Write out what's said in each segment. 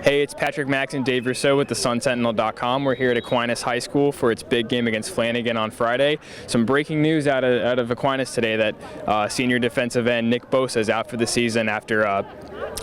Hey, it's Patrick Max and Dave Brousseau with the Sentinel.com. We're here at Aquinas High School for its big game against Flanagan on Friday. Some breaking news out of Aquinas today that senior defensive end Nick Brousseau is out for the season after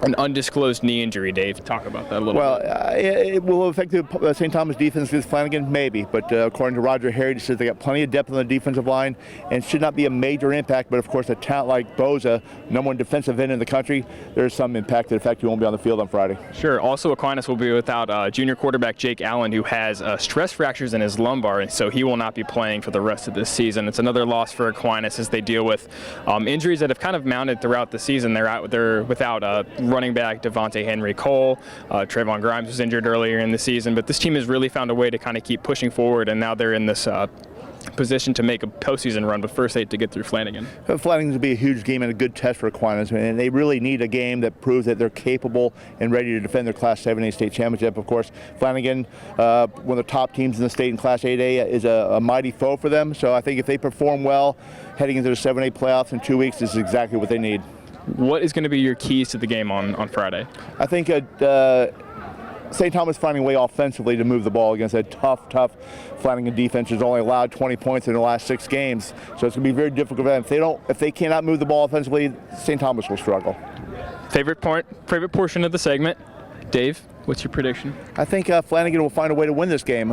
an undisclosed knee injury. Dave, talk about that a little bit. Well, it will affect the St. Thomas defense against Flanagan, maybe, but according to Roger Harry, he says they got plenty of depth on the defensive line and should not be a major impact, but of course a talent like Brousseau, number one defensive end in the country, there's some impact to the fact he won't be on the field on Friday. Sure. Also, Aquinas will be without junior quarterback Jake Allen, who has stress fractures in his lumbar, and so he will not be playing for the rest of this season. It's another loss for Aquinas as they deal with injuries that have kind of mounted throughout the season. They're without running back Devontae Henry Cole. Trayvon Grimes was injured earlier in the season, but this team has really found a way to kind of keep pushing forward, and now they're in this position to make a postseason run, but first they have to get through Flanagan. Flanagan will be a huge game and a good test for Aquinas, and they really need a game that proves that they're capable and ready to defend their Class 7A state championship. Of course, Flanagan, one of the top teams in the state in Class 8A, is a mighty foe for them, so I think if they perform well heading into the 7A playoffs in 2 weeks, this is exactly what they need. What is going to be your keys to the game on Friday? I think St. Thomas finding a way offensively to move the ball against a tough Flanagan defense has only allowed 20 points in the last 6 games. So it's going to be very difficult for them. If they cannot move the ball offensively, St. Thomas will struggle. Favorite portion of the segment? Dave, what's your prediction? I think Flanagan will find a way to win this game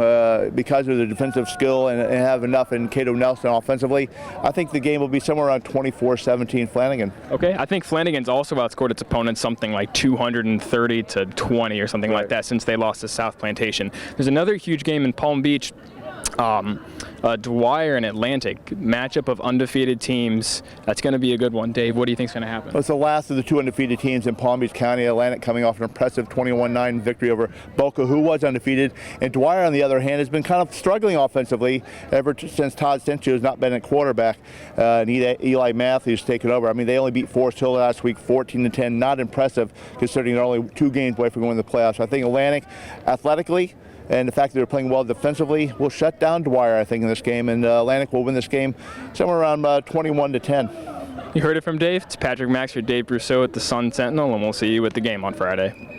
because of the defensive skill and have enough in Cato Nelson offensively. I think the game will be somewhere around 24-17 Flanagan. Okay, I think Flanagan's also outscored its opponents something like 230-20 or something like that since they lost to South Plantation. There's another huge game in Palm Beach. Dwyer and Atlantic, matchup of undefeated teams. That's going to be a good one. Dave, what do you think is going to happen? Well, it's the last of the 2 undefeated teams in Palm Beach County. Atlantic coming off an impressive 21-9 victory over Boca, who was undefeated. And Dwyer, on the other hand, has been kind of struggling offensively ever since Todd Stinch has not been at quarterback. And Eli Matthews taken over. I mean, they only beat Forest Hill last week, 14-10. Not impressive, considering they're only 2 games away from going to the playoffs. I think Atlantic, athletically, and the fact that they're playing well defensively will shut down Dwyer, I think, in this game. And Atlantic will win this game somewhere around 21-10. You heard it from Dave. It's Patrick Max for Dave Brousseau at the Sun Sentinel, and we'll see you at the game on Friday.